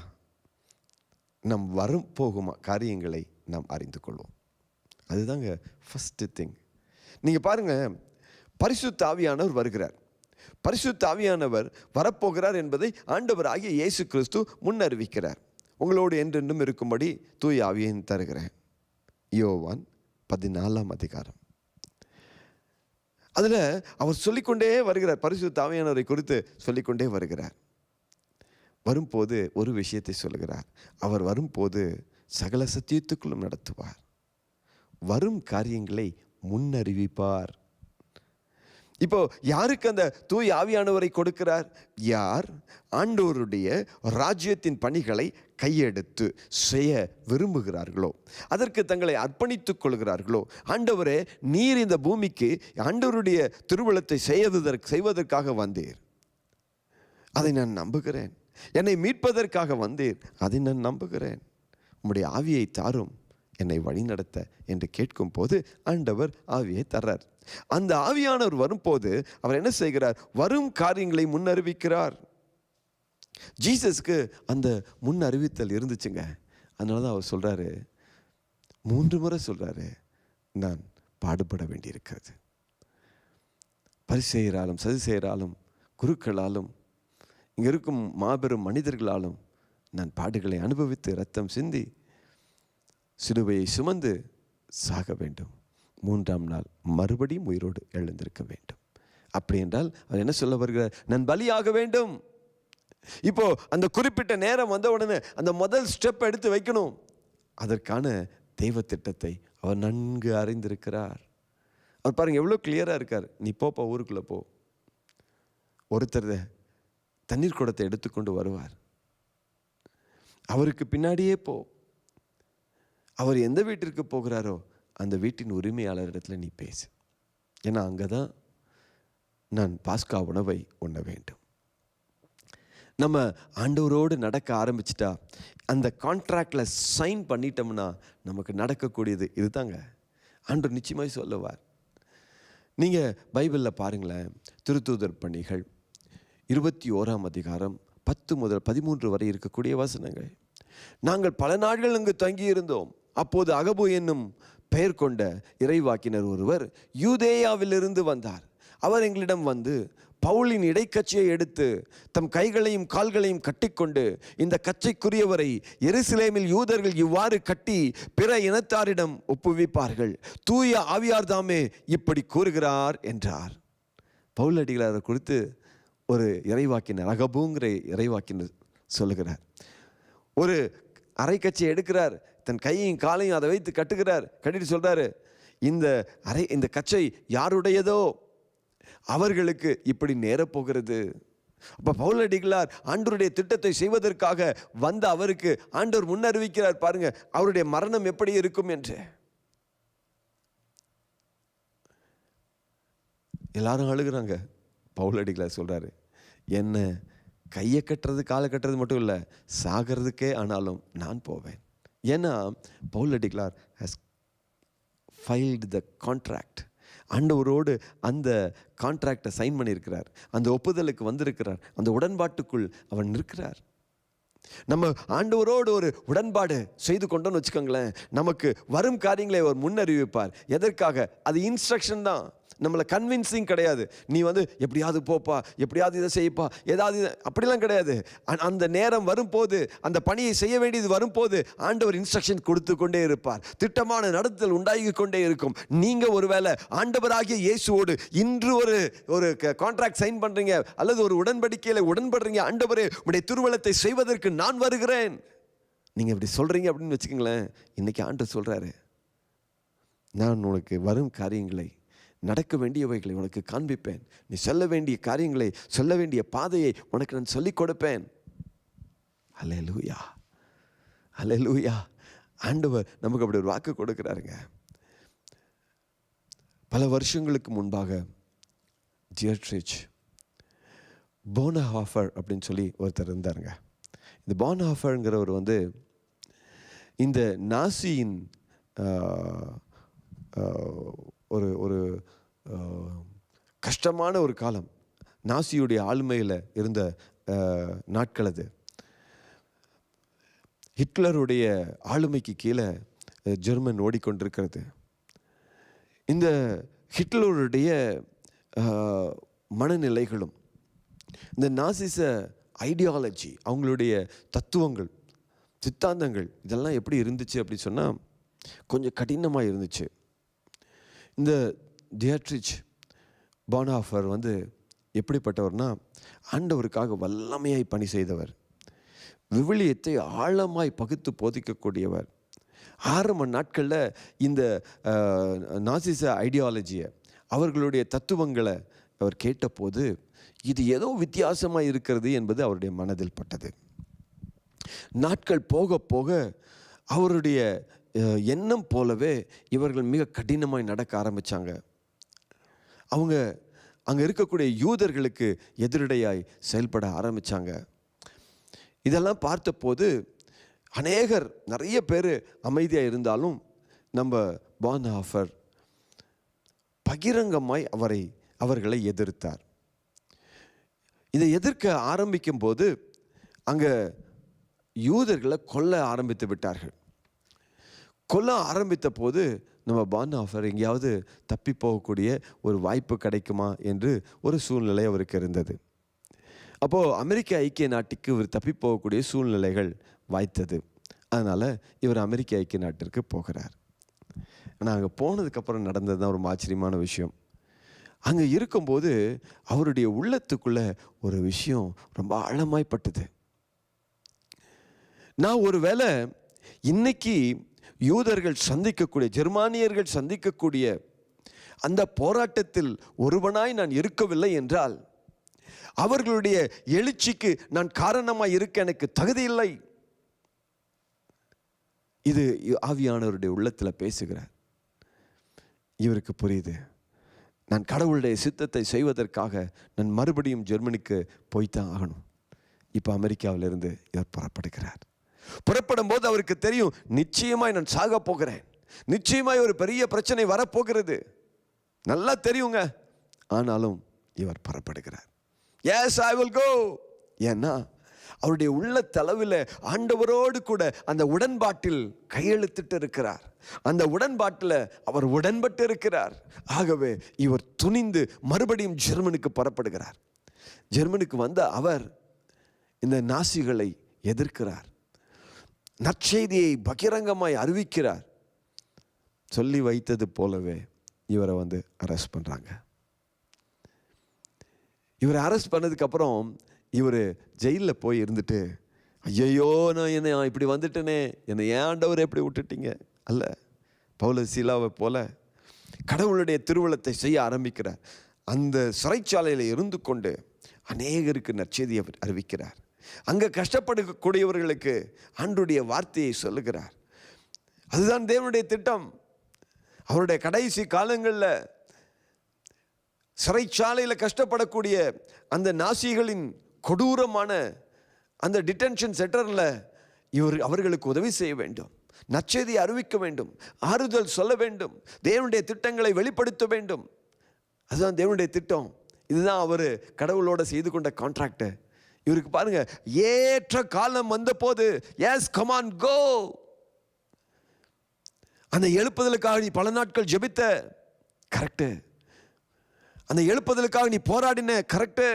B: நம் வரும் போகும் காரியங்களை நாம் அறிந்து கொள்வோம். அதுதாங்க ஃபஸ்ட்டு திங். நீங்கள் பாருங்கள், பரிசுத்த ஆவியானவர் வருகிறார். பரிசுத்த ஆவியானவர் வரப்போகிறார் என்பதை ஆண்டவர் ஆகிய இயேசு கிறிஸ்து முன்னறிவிக்கிறார். உங்களோடு என்றென்றும் இருக்கும்படி தூய ஆவியை தருகிறேன். யோவான் 14ஆம் அதிகாரம். அதில் அவர் சொல்லிக்கொண்டே வருகிறார். பரிசுத்த ஆவியானவரை குறித்து சொல்லிக்கொண்டே வருகிறார். வரும்போது ஒரு விஷயத்தை சொல்லுகிறார். அவர் வரும்போது சகல சத்தியத்துக்குள்ளும் நடத்துவார். வரும் காரியங்களை முன்னறிவிப்பார். இப்போ யாருக்கு அந்த தூய் ஆவியானவரை கொடுக்கிறார்? யார் ஆண்டவருடைய ராஜ்யத்தின் பணிகளை கையெடுத்து செய்ய விரும்புகிறார்களோ, அதற்கு தங்களை அர்ப்பணித்துக் கொள்கிறார்களோ. ஆண்டவரே, நீர் இந்த பூமிக்கு ஆண்டவருடைய திருவுளத்தை செய்வதற்காக வந்தீர், அதை நான் நம்புகிறேன். என்னை மீட்பதற்காக வந்தீர், அதை நான் நம்புகிறேன். உம்முடைய ஆவியை தாரும், என்னை வழிநடத்த என்று கேட்கும் போது ஆண்டவர் ஆவியை தர்றார். அந்த ஆவியானவர் வரும்போது அவர் என்ன செய்கிறார்? வரும் காரியங்களை முன்னறிவிக்கிறார். ஜீசஸ்க்கு அந்த முன் அறிவித்தல் இருந்துச்சுங்க. அதனால தான் அவர் சொல்றாரு, 3 முறை சொல்றாரு, நான் பாடுபட வேண்டியிருக்கிறது. பரிசேயராலும் சதுசேயராலும் குருக்களாலும் இங்கே இருக்கும் மாபெரும் மனிதர்களாலும் நான் பாடுகளை அனுபவித்து இரத்தம் சிந்தி சிலுவையை சுமந்து சாக வேண்டும், 3ஆம் நாள் மறுபடியும் உயிரோடு எழுந்திருக்க வேண்டும். அப்படி என்றால் அவர் என்ன சொல்ல வருகிறார்? நான் பலியாக வேண்டும். இப்போ அந்த குறிப்பிட்ட நேரம் வந்த உடனே அந்த முதல் ஸ்டெப் எடுத்து வைக்கணும். அதற்கான தெய்வ திட்டத்தை அவர் நன்கு அறிந்திருக்கிறார். அவர் பாருங்க எவ்வளோ கிளியராக இருக்கார். நீ போப்பா, ஊருக்குள்ளே போ. ஒருத்தர் தண்ணீர் குடத்தை எடுத்துக்கொண்டு வருவார், அவருக்கு பின்னாடியே போ. அவர் எந்த வீட்டிற்கு போகிறாரோ அந்த வீட்டின் உரிமையாளரிடத்தில் நீ பேசு. ஏன்னா அங்கே தான் நான் பாஸ்கா உணவை உண்ண வேண்டும். நம்ம ஆண்டவரோடு நடக்க ஆரம்பிச்சிட்டா, அந்த கான்ட்ராக்டில் சைன் பண்ணிட்டோம்னா நமக்கு நடக்கக்கூடியது இதுதாங்க. ஆண்டவர் நிச்சயமாய் சொல்லுவார். நீங்கள் பைபிளில் பாருங்களேன், திருத்தூதர் பணிகள் 21ஆம் அதிகாரம் 10 முதல் 13 வரை இருக்கக்கூடிய வசனங்கள். நாங்கள் பல நாட்கள் அங்கு தங்கியிருந்தோம். அப்போது அகபு என்னும் பெயர் கொண்ட இறைவாக்கினர் ஒருவர் யூதேயாவிலிருந்து வந்தார். அவர் எங்களிடம் வந்து பவுலின் இடைக்கச்சையை எடுத்து தம் கைகளையும் கால்களையும் கட்டிக்கொண்டு, இந்த கச்சைக்குரியவரை எருசலேமில் யூதர்கள் இவ்வாறு கட்டி பிற இனத்தாரிடம் ஒப்புவிப்பார்கள், தூய ஆவியார் தாமே இப்படி கூறுகிறார் என்றார். பவுலடிகளாரை குறித்து ஒரு இறைவாக்கினர், அகபுங்கிற இறைவாக்கினர் சொல்லுகிறார். ஒரு அரைக்கச்சை எடுக்கிறார், தன் கையையும் காலையும் அதை வைத்து கட்டுகிறார். கட்டிட்டு சொல்றாரு, இந்த கச்சை யாருடையதோ அவர்களுக்கு இப்படி நேரப்போகிறது. அப்ப பவுலடிகளார் ஆண்டவருடைய திட்டத்தை செய்வதற்காக வந்த அவருக்கு ஆண்டவர் முன்னறிவிக்கிறார். பாருங்க அவருடைய மரணம் எப்படி இருக்கும் என்று. எல்லாரும் அழுகிறாங்க. பவுலடிகளார் சொல்றாரு, என்ன கையை கட்டுறது காலை கட்டுறது மட்டும் இல்லை, சாகிறதுக்கே ஆனாலும் நான் போவேன். ஏன்னா பவுலடிகளார் ஹஸ் ஃபைல்டு த கான்ட்ராக்ட். ஆண்டவரோடு அந்த கான்ட்ராக்டை சைன் பண்ணியிருக்கிறார், அந்த ஒப்புதலுக்கு வந்திருக்கிறார், அந்த உடன்பாட்டுக்குள் அவன் நிற்கிறார். நம்ம ஆண்டவரோடு ஒரு உடன்பாடு செய்து கொண்டோன்னு வச்சுக்கோங்களேன், நமக்கு வரும் காரியங்களை அவர் முன்னறிவிப்பார். எதற்காக? அது இன்ஸ்ட்ரக்ஷன் தான், நம்மளை கன்வின்சிங் கிடையாது. நீ எப்படியாவது போப்பா, எப்படியாவது இதை செய்யப்பா, ஏதாவது அப்படிலாம் கிடையாது. அந்த நேரம் வரும்போது, அந்த பணியை செய்ய வேண்டியது வரும்போது ஆண்டவர் இன்ஸ்ட்ரக்ஷன் கொடுத்து கொண்டே இருப்பார். திட்டமான நடத்தல் உண்டாகி கொண்டே இருக்கும். நீங்கள் ஒருவேளை ஆண்டவராகிய இயேசுவோடு இன்று ஒரு கான்ட்ராக்ட் சைன் பண்ணுறீங்க, அல்லது ஒரு உடன்படிக்கையில் உடன்படுறீங்க. ஆண்டவரே, உடைய திருவலத்தை செய்வதற்கு நான் வருகிறேன், நீங்கள் இப்படி சொல்கிறீங்க அப்படின்னு வச்சுக்கோங்களேன். இன்னைக்கு ஆண்டவர் சொல்கிறாரு, நான் உனக்கு வரும் காரியங்களை, நடக்க வேண்டியவைகளை உனக்கு காண்பிப்பேன். நீ சொல்ல வேண்டிய காரியங்களை, சொல்ல வேண்டிய பாதையை உனக்கு நான் சொல்லிக் கொடுப்பேன். அல்லேலூயா, அல்லேலூயா. ஆண்டவர் நமக்கு அப்படி ஒரு வாக்கு கொடுக்கிறாருங்க. பல வருஷங்களுக்கு முன்பாக ஜியர்ட்ரிச் போனஹாஃபர் அப்படின்னு சொல்லி ஒருத்தர் இருந்தாருங்க. இந்த போனஹாஃபருங்கிறவர் இந்த நாசியின் ஒரு கஷ்டமான ஒரு காலம், நாசியுடைய ஆளுமையில் இருந்த நாட்கள் அது. ஹிட்லருடைய ஆளுமைக்கு கீழே ஜெர்மன் ஓடிக்கொண்டிருக்கிறது. இந்த ஹிட்லருடைய மனநிலைகளும், இந்த நாசிச ஐடியாலஜி, அவங்களுடைய தத்துவங்கள், சித்தாந்தங்கள், இதெல்லாம் எப்படி இருந்துச்சு அப்படி சொன்னால் கொஞ்சம் கடினமாக இருந்துச்சு. இந்த டியட்ரிச் போனாஃபர் எப்படிப்பட்டவர்னா, ஆண்டவருக்காக வல்லமையாய் பணி செய்தவர், விவிலியத்தை ஆழமாய் பகுத்து போதிக்கக்கூடியவர். ஆரம்ப நாட்களில் இந்த நாசிச ஐடியாலஜியை, அவர்களுடைய தத்துவங்களை அவர் கேட்டபோது இது ஏதோ வித்தியாசமாக இருக்கிறது என்பது அவருடைய மனதில் பட்டது. நாட்கள் போக போக அவருடைய எண்ணம் போலவே இவர்கள் மிக கடினமாய் நடக்க ஆரம்பித்தாங்க. அவங்க அங்கே இருக்கக்கூடிய யூதர்களுக்கு எதிரடையாய் செயல்பட ஆரம்பித்தாங்க. இதெல்லாம் பார்த்தபோது நிறைய பேர் அமைதியாக இருந்தாலும் நம்ம பான்ஹாஃபர் பகிரங்கமாய் அவர்களை எதிர்த்தார். இதை எதிர்க்க ஆரம்பிக்கும் போது அங்கே யூதர்களை கொல்ல ஆரம்பித்து விட்டார்கள். கொல்ல ஆரம்பித்த போது நம்ம பான்ஹாஃபர் எங்கேயாவது தப்பி போகக்கூடிய ஒரு வாய்ப்பு கிடைக்குமா என்று ஒரு சூழ்நிலை அவருக்கு இருந்தது. அப்போது அமெரிக்க ஐக்கிய நாட்டுக்கு இவர் தப்பி போகக்கூடிய சூழ்நிலைகள் வாய்த்தது. அதனால் இவர் அமெரிக்க ஐக்கிய நாட்டிற்கு போகிறார். ஆனால் அங்கே போனதுக்கப்புறம் நடந்தது தான் ஒரு ஆச்சரியமான விஷயம். அங்கே இருக்கும்போது அவருடைய உள்ளத்துக்குள்ளே ஒரு விஷயம் ரொம்ப ஆழமாய்ப்பட்டது. நான் ஒருவேளை இன்னைக்கு யூதர்கள் சந்திக்கக்கூடிய, ஜெர்மானியர்கள் சந்திக்கக்கூடிய அந்த போராட்டத்தில் ஒருவனாய் நான் இருக்கவில்லை என்றால் அவர்களுடைய எழுச்சிக்கு நான் காரணமாக இருக்க எனக்கு தகுதி இல்லை. இது ஆவியானவருடைய உள்ளத்தில் பேசுகிறார். இவருக்கு புரியுது, நான் கடவுளுடைய சித்தத்தை செய்வதற்காக நான் மறுபடியும் ஜெர்மனிக்கு போய்த்தான் ஆகணும். இப்போ அமெரிக்காவிலிருந்து இவர் புறப்படுகிறார். புறப்படும் போது அவருக்கு தெரியும், நிச்சயமாய் நான் சாக போகிறேன், நிச்சயமாய் ஒரு பெரிய பிரச்சனை வரப்போகிறது, நல்லா தெரியுங்க. ஆனாலும் இவர் புறப்படுகிறார். Yes, I will go. ஏன்னா அவருடைய உள்ளத்தளவில் ஆண்டவரோடு கூட அந்த உடன்பாட்டில் கையெழுத்திட்டு இருக்கிறார். அந்த உடன்பாட்டில் அவர் உடன்பட்டு இருக்கிறார். ஆகவே இவர் துணிந்து மறுபடியும் ஜெர்மனுக்கு புறப்படுகிறார். ஜெர்மனுக்கு வந்த அவர் இந்த நாசிகளை எதிர்க்கிறார். நற்செய்தியை பகிரங்கமாய் அறிவிக்கிறார். சொல்லி வைத்தது போலவே இவரை அரெஸ்ட் பண்ணுறாங்க. இவரை அரெஸ்ட் பண்ணதுக்கப்புறம் இவர் ஜெயிலில் போய் இருந்துட்டு, ஐயோ நான் என்னை இப்படி வந்துட்டேனே, என்னை ஏன் ஆண்டவர் எப்படி விட்டுட்டீங்க? அல்ல, பவுல சீலாவை போல கடவுளுடைய திருவுளத்தை செய்ய ஆரம்பிக்கிறார். அந்த சிறைச்சாலையில் இருந்து கொண்டு அநேகருக்கு நற்செய்தியை அறிவிக்கிறார். அங்கே கஷ்டப்படக்கூடியவர்களுக்கு ஆண்டவருடைய வார்த்தையை சொல்லுகிறார். அதுதான் தேவனுடைய திட்டம். அவருடைய கடைசி காலங்களில் சிறைச்சாலையில் கஷ்டப்படக்கூடிய அந்த நாசிகளின் கொடூரமான அந்த டிடென்ஷன் சென்டரில் அவர்களுக்கு உதவி செய்ய வேண்டும், நற்செய்தியை அறிவிக்க வேண்டும், ஆறுதல் சொல்ல வேண்டும், தேவனுடைய திட்டங்களை வெளிப்படுத்த வேண்டும். அதுதான் தேவனுடைய திட்டம். இதுதான் அவர் கடவுளோட செய்து கொண்ட கான்ட்ராக்ட். இவருக்கு பாருங்க, ஏற்ற காலம் வந்த போது, எஸ் கம் ஆன் கோ. அந்த எழுப்புதலுக்காக நீ பல நாட்கள் ஜெபித்த, கரெக்டு. அந்த எழுப்புதலுக்காக நீ போராடின, கரெக்டு.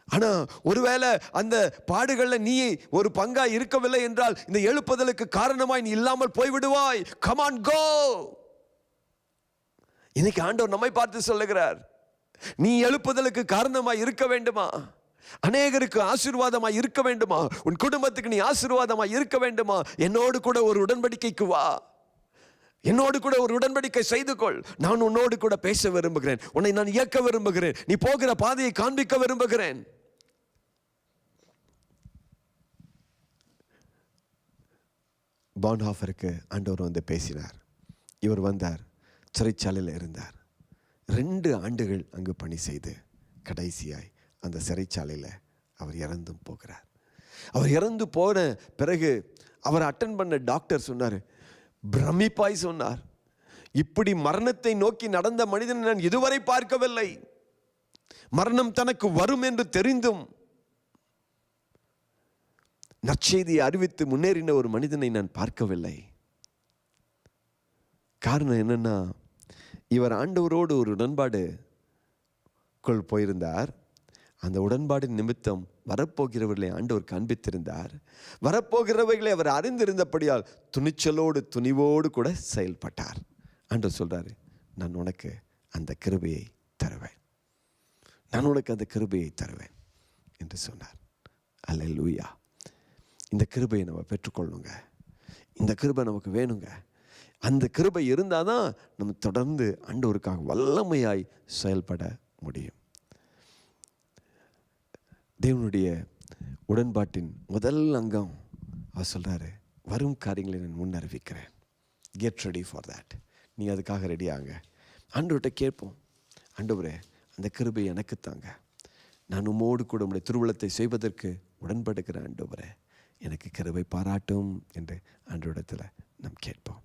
B: ஆனா ஒருவேளை அந்த பாடுகள்ல நீ ஒரு பங்கா இருக்கவில்லை என்றால் இந்த எழுப்புதலுக்கு காரணமாய் நீ இல்லாமல் போய்விடுவாய். கம் ஆன் கோ. இன்னைக்கு ஆண்டவர் நம்மை பார்த்து சொல்லுகிறார், நீ எழுப்புதலுக்கு காரணமாய் இருக்க வேண்டுமா? அநேகருக்கு ஆசீர்வாதமாய் இருக்க வேண்டுமா? உன் குடும்பத்துக்கு நீ ஆசீர்வாதமாய் இருக்க வேண்டுமா? என்னோடு கூட ஒரு உடன்படிக்கைக்கு வா, என்னோடு கூட ஒரு உடன்படிக்கை செய்து கொள். நான் உன்னோடு கூட பேச விரும்புகிறேன், உன்னை நான் இயக்க விரும்புகிறேன், நீ போகிற பாதையை காண்பிக்க விரும்புகிறேன். பான்ஹாஃபருக்கு ஆண்டவர் பேசினார். இவர் வந்தார், சிறைச்சாலையில் இருந்தார். 2 ஆண்டுகள் அங்கு பணி செய்து கடைசியாய் அந்த சிறைச்சாலையில் அவர் இறந்தும் போகிறார். அவர் இறந்து போன பிறகு அவர் அட்டன் பண்ண டாக்டர் சொன்னார், பிரமிப்பாய் சொன்னார், இப்படி மரணத்தை நோக்கி நடந்த மனிதனை நான் இதுவரை பார்க்கவில்லை. மரணம் தனக்கு வரும் என்று தெரிந்தும் நற்செய்தியை அறிவித்து முன்னேறின ஒரு மனிதனை நான் பார்க்கவில்லை. காரணம் என்னன்னா, இவர் ஆண்டவரோடு ஒரு உடன்பாடு போயிருந்தார். அந்த உடன்பாடின் நிமித்தம் வரப்போகிறவர்களை ஆண்டவர் காண்பித்திருந்தார். வரப்போகிறவர்களை அவர் அறிந்திருந்தபடியால் துணிச்சலோடு துணிவோடு கூட செயல்பட்டார். ஆண்டவர் சொல்றாரு, நான் உனக்கு அந்த கிருபையை தருவேன், நான் உனக்கு அந்த கிருபையை தருவேன் என்று சொன்னார். அல்லேலூயா. இந்த கிருபையை நம்ம பெற்றுக்கொள்ளணுங்க. இந்த கிருபை நமக்கு வேணுங்க. அந்த கிருபை இருந்தால் தான் நம்ம தொடர்ந்து ஆண்டவருக்காக வல்லமையாய் செயல்பட முடியும். தேவனுடைய உடன்பாட்டின் முதல் அங்கம் அவர் சொல்கிறாரு, வரும் காரியங்களை நான் முன் அறிவிக்கிறேன். Get ready for that. நீங்கள் அதுக்காக ரெடியாங்க. ஆண்டவர்கிட்ட கேட்போம், ஆண்டவரே அந்த கிருபை எனக்கு தாங்க, நான் உம்மோடு கூட உம்முடைய திருவுளத்தை செய்வதற்கு உடன்படுகிற ஆண்டவரே எனக்கு கிருபை பாராட்டும் என்று ஆண்டவரிடத்தில் நாம் கேட்போம்.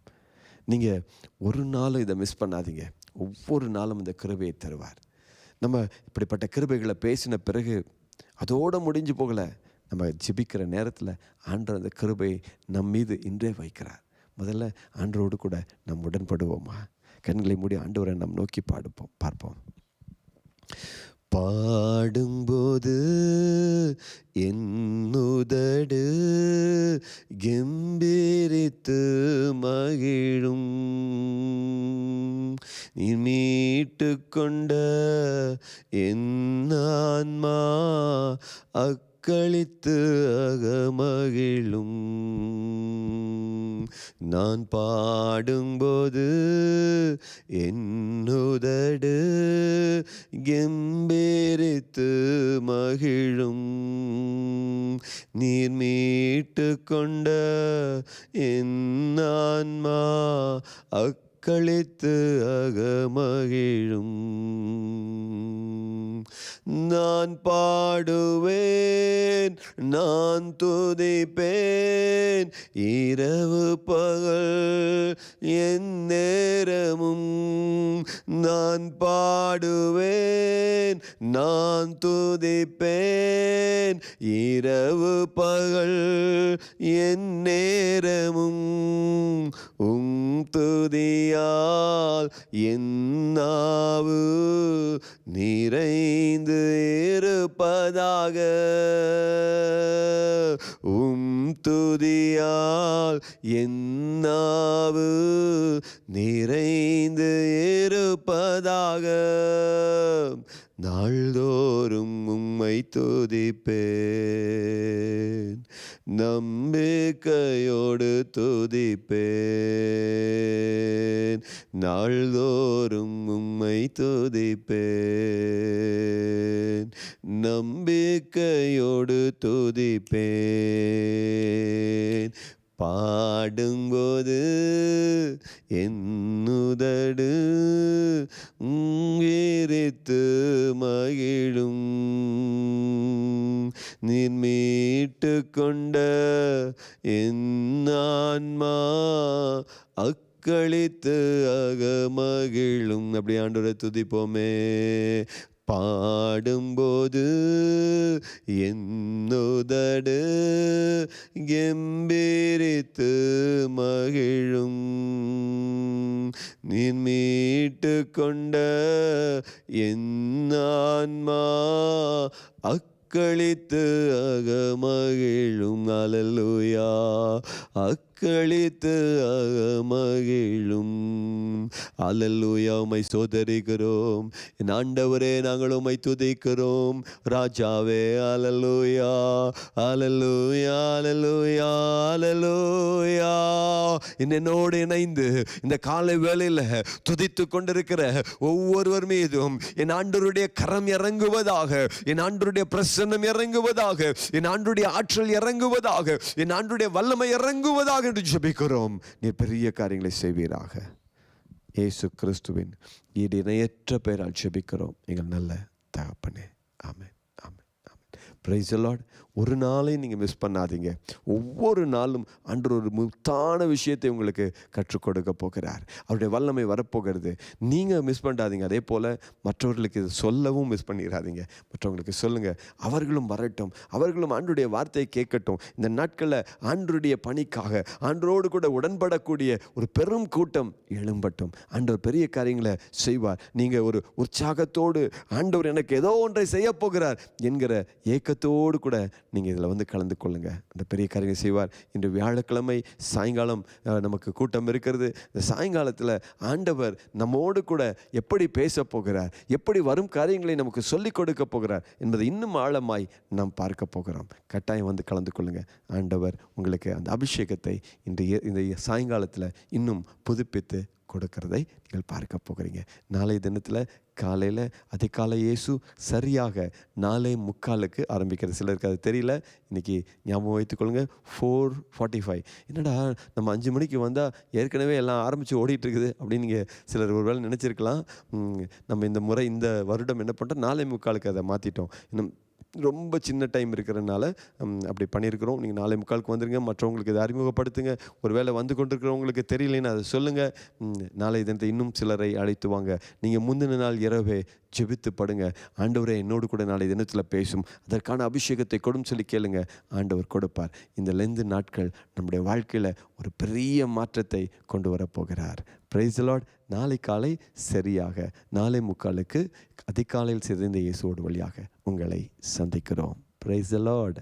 B: நீங்கள் ஒரு நாளும் இதை மிஸ் பண்ணாதீங்க. ஒவ்வொரு நாளும் இந்த கிருபையை தருவார். நம்ம இப்படிப்பட்ட கிருபைகளை பேசின பிறகு அதோடு முடிஞ்சு போகலை. நம்ம ஜெபிக்கிற நேரத்தில் ஆண்டவர் அந்த கிருபையை நம் மீது இன்றே வைக்கிறார். முதல்ல ஆண்டவரோடு கூட நாம் உடன்படுவோமா? கண்களை மூடி ஆண்டவரை நாம் நோக்கி பார்ப்போம். பாடும்போது என்னுதடு கெம்பீரித்து மகிழும், நீ மீட்டு கொண்ட என் ஆன்மா அக்களித்து அகமகிழும். நான் பாடும்போது என்னுதடு கெம்பீரித்து மகிழும், நீர் மீட்டு கொண்ட என் ஆன்மா அக்களித்து அகமகிழும். நான் பாடுவேன், நான் துதிப்பேன், இரவு பகல் என் நேரமும். நான் பாடுவேன், நான் துதிப்பேன், இரவு பகல் என் நேரமும். உம் துதியால் என் நாவு நிறைந்து இருப்பதாக, உம் துதியால் என் நாவு நிறைந்து இருப்பதாக. நாள்தோறும் உம்மை துதிப்பேன், நம்பிக்கையோடு துதிப்பேன். நாள்தோறும் உம்மை துதிப்பேன், நம்பிக்கையோடு துதிப்பேன். பாடும்போது என்னுதடு உயிரித்து மகிழும், நீர் மீட்டு கொண்ட என் ஆன்மா அக்களித்து அகமகிழும். அப்படி ஆண்டவரை துதிப்போமே. பாடும்போது என்னுதடு கெம்பீரித்து மகிழும், நீர் மீட்டு கொண்ட என் ஆன்மா அக்களித்து அகமகிழும். அல்லேலூயா. அக்களித்து அகமகிழும். அல்லேலூயா. உம்மை சோதரிக்கிறோம் என் ஆண்டவரே, நாங்கள் உம்மை துதிக்கிறோம் ராஜாவே. அல்லேலூயா, அல்லேலூயா, அல்லேலூயா, அல்லேலூயா. என்னோடு இணைந்து இந்த காலை வேளையில் துதித்து கொண்டிருக்கிற ஒவ்வொருவர் மீதும் என் ஆண்டவருடைய கரம் இறங்குவதாக, என் ஆண்டவருடைய பிரசன்னம் இறங்குவதாக, என் ஆண்டவருடைய ஆற்றல் இறங்குவதாக, என் ஆண்டவருடைய வல்லமை இறங்குவதாக என்று ஜெபிக்கிறோம். நீர் பெரிய காரியங்களை செய்வீராக. இயேசு கிறிஸ்துவின் ஈடு இணையற்ற பெயரால் ஜெபிக்கிறோம் எங்கள் நல்ல தகப்பனே. Amen, amen, amen. Praise the Lord. ஒரு நாளையும் நீங்கள் மிஸ் பண்ணாதீங்க. ஒவ்வொரு நாளும் ஆண்டவர் ஒரு முத்தான விஷயத்தை உங்களுக்கு கற்றுக் கொடுக்க போகிறார். அவருடைய வல்லமை வரப்போகிறது. நீங்கள் மிஸ் பண்ணாதீங்க. அதே போல் மற்றவர்களுக்கு இது சொல்லவும் மிஸ் பண்ணிடாதீங்க. மற்றவங்களுக்கு சொல்லுங்கள், அவர்களும் வரட்டும், அவர்களும் ஆண்டவருடைய வார்த்தையை கேட்கட்டும். இந்த நாட்களில் ஆண்டவருடைய பணிக்காக ஆண்டவரோடு கூட உடன்படக்கூடிய ஒரு பெரும் கூட்டம் எழும்பட்டும். ஆண்டவர் பெரிய காரியங்களை செய்வார். நீங்கள் ஒரு உற்சாகத்தோடு ஆண்டவர் எனக்கு ஏதோ ஒன்றை செய்ய போகிறார் என்கிற ஏக்கத்தோடு கூட நீங்கள் இதில் வந்து கலந்து கொள்ளுங்கள். அந்த பெரிய காரியங்கள் செய்வார். இன்று வியாழக்கிழமை சாயங்காலம் நமக்கு கூட்டம் இருக்கிறது. இந்த சாயங்காலத்தில் ஆண்டவர் நம்மோடு கூட எப்படி பேச போகிறார், எப்படி வரும் காரியங்களை நமக்கு சொல்லிக் கொடுக்க போகிறார் என்பதை இன்னும் ஆழமாய் நாம் பார்க்க போகிறோம். கட்டாயம் வந்து கலந்து கொள்ளுங்கள். ஆண்டவர் உங்களுக்கு அந்த அபிஷேகத்தை இந்த சாயங்காலத்தில் இன்னும் புதுப்பித்து கொடுக்கிறதை நீங்கள் பார்க்க போகிறீங்க. நாளை தினத்தில் காலையில் அதிகாலை இயேசு சரியாக 4:45 ஆரம்பிக்கிறது. சிலருக்கு அது தெரியல, இன்றைக்கி ஞாபகம் வைத்துக்கொள்ளுங்க. 4:45. என்னடா நம்ம 5 மணிக்கு வந்தால் ஏற்கனவே எல்லாம் ஆரம்பித்து ஓடிட்டுருக்குது அப்படின்னு நீங்கள் சிலர் ஒரு வேளை நினச்சிருக்கலாம். நம்ம இந்த முறை இந்த வருடம் என்ன பண்ணுறோம், 4:45 அதை மாற்றிட்டோம். இன்னும் ரொம்ப சின்ன டைம் இருக்கிறதுனால அப்படி பண்ணியிருக்கிறோம். நீங்கள் 4:45 வந்துடுங்க. மற்றவங்களுக்கு இதை அறிமுகப்படுத்துங்க. ஒரு வேளை வந்து கொண்டிருக்கிறவங்களுக்கு தெரியலைன்னு அதை சொல்லுங்கள். நாளை தினத்தை இன்னும் சிலரை அழைத்து வாங்க. நீங்கள் முந்தின நாள் இரவே ஜெபித்து படுங்க. ஆண்டவரே என்னோடு கூட நாளை தினத்தில் பேசும், அதற்கான அபிஷேகத்தை கொடும் சொல்லி கேளுங்க. ஆண்டவர் கொடுப்பார். இந்த லெந்து நாட்கள் நம்முடைய வாழ்க்கையில் ஒரு பெரிய மாற்றத்தை கொண்டு வரப்போகிறார். Price the Lord. நாளை காலை சரியாக 4:45 அதிகாலையில் சிதைந்த இயேசுவோடு வழியாக உங்களை சந்திக்கிறோம். Price the Lord.